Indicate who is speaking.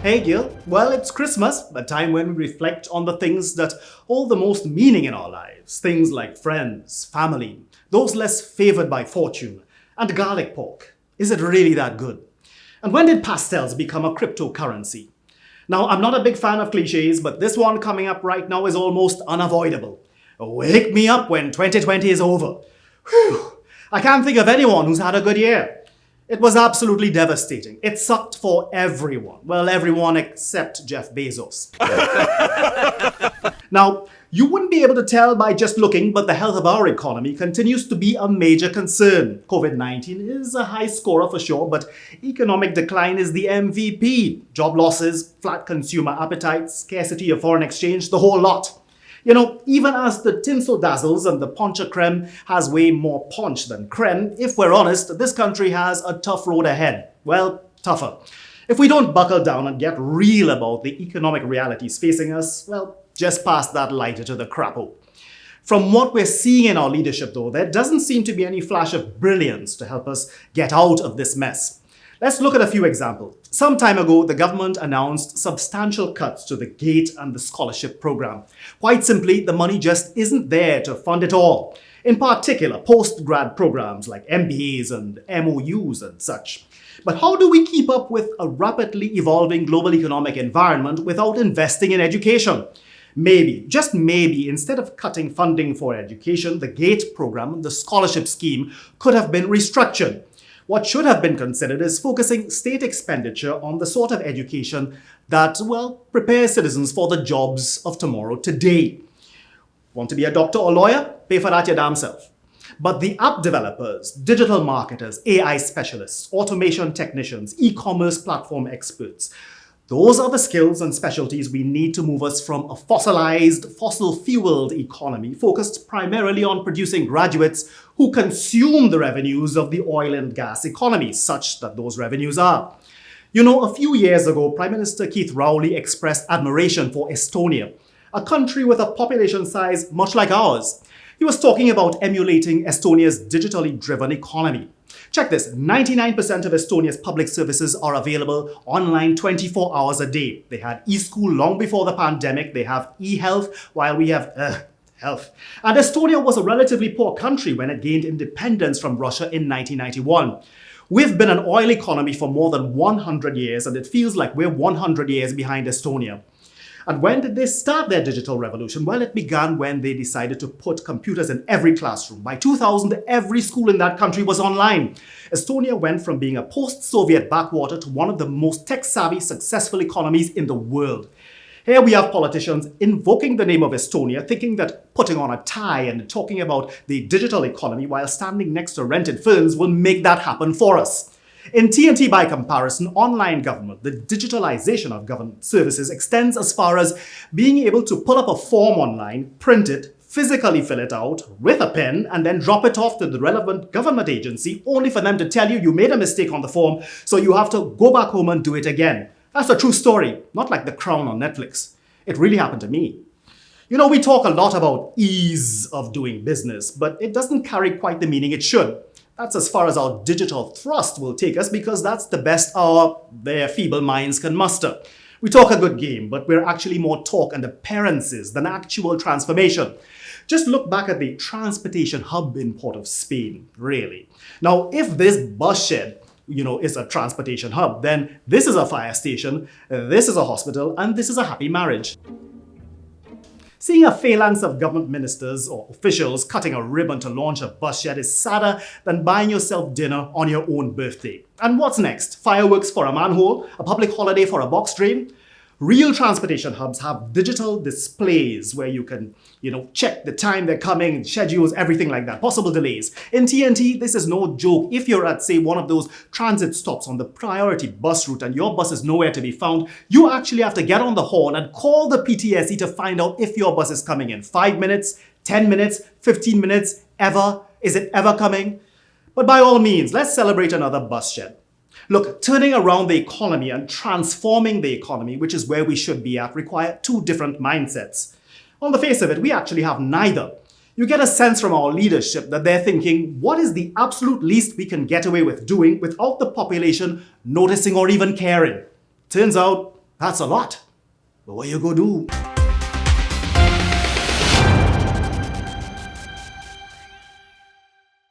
Speaker 1: Hey Gil, well, it's Christmas, a time when we reflect on the things that hold the most meaning in our lives. Things like friends, family, those less favored by fortune, and garlic pork. Is it really that good? And when did pastels become a cryptocurrency? Now, I'm not a big fan of cliches, but this one coming up right now is almost unavoidable. Wake me up when 2020 is over. Whew. I can't think of anyone who's had a good year. It was absolutely devastating. It sucked for everyone. Well, everyone except Jeff Bezos. Now, you wouldn't be able to tell by just looking, but the health of our economy continues to be a major concern. COVID-19 is a high scorer for sure, but economic decline is the MVP. Job losses, flat consumer appetite, scarcity of foreign exchange, the whole lot. You know, even as the tinsel dazzles and the Ponche Creme has way more punch than Creme, if we're honest, this country has a tough road ahead. Well, tougher. If we don't buckle down and get real about the economic realities facing us, well, just pass that lighter to the crapo. From what we're seeing in our leadership, though, there doesn't seem to be any flash of brilliance to help us get out of this mess. Let's look at a few examples. Some time ago, the government announced substantial cuts to the GATE and the scholarship program. Quite simply, the money just isn't there to fund it all. In particular, post-grad programs like MBAs and MOUs and such. But how do we keep up with a rapidly evolving global economic environment without investing in education? Maybe, just maybe, instead of cutting funding for education, the GATE program, the scholarship scheme, could have been restructured. What should have been considered is focusing state expenditure on the sort of education that, well, prepares citizens for the jobs of tomorrow today. Want to be a doctor or lawyer? Pay for that your damn self. But the app developers, digital marketers, AI specialists, automation technicians, e-commerce platform experts, those are the skills and specialties we need to move us from a fossilized, fossil-fueled economy focused primarily on producing graduates who consume the revenues of the oil and gas economy, such that those revenues are. You know, a few years ago, Prime Minister Keith Rowley expressed admiration for Estonia, a country with a population size much like ours. He was talking about emulating Estonia's digitally driven economy. Check this, 99% of Estonia's public services are available online 24 hours a day. They had e-school long before the pandemic. They have e-health while we have health. And Estonia was a relatively poor country when it gained independence from Russia in 1991. We've been an oil economy for more than 100 years, and it feels like we're 100 years behind Estonia. And when did they start their digital revolution? Well, it began when they decided to put computers in every classroom. By 2000, every school in that country was online. Estonia went from being a post-Soviet backwater to one of the most tech-savvy, successful economies in the world. Here we have politicians invoking the name of Estonia, thinking that putting on a tie and talking about the digital economy while standing next to rented ferns will make that happen for us. In TNT, by comparison, online government, the digitalization of government services extends as far as being able to pull up a form online, print it, physically fill it out with a pen, and then drop it off to the relevant government agency, only for them to tell you you made a mistake on the form, so you have to go back home and do it again. That's a true story, not like The Crown on Netflix. It really happened to me. You know, we talk a lot about ease of doing business, but it doesn't carry quite the meaning it should. That's as far as our digital thrust will take us because that's the best their feeble minds can muster. We talk a good game, but we're actually more talk and appearances than actual transformation. Just look back at the transportation hub in Port of Spain, really. Now, if this bus shed, is a transportation hub, then this is a fire station, this is a hospital, and this is a happy marriage. Seeing a phalanx of government ministers or officials cutting a ribbon to launch a bus shed is sadder than buying yourself dinner on your own birthday. And what's next? Fireworks for a manhole? A public holiday for a box drain? Real transportation hubs have digital displays where you can, check the time they're coming, schedules, everything like that, possible delays. In TNT, this is no joke. If you're at, say, one of those transit stops on the priority bus route and your bus is nowhere to be found, you actually have to get on the horn and call the PTSE to find out if your bus is coming in 5 minutes, 10 minutes, 15 minutes, ever. Is it ever coming? But by all means, let's celebrate another bus shed. Look, turning around the economy and transforming the economy, which is where we should be at, require two different mindsets. On the face of it, we actually have neither. You get a sense from our leadership that they're thinking, what is the absolute least we can get away with doing without the population noticing or even caring? Turns out, That's a lot. But what you go do?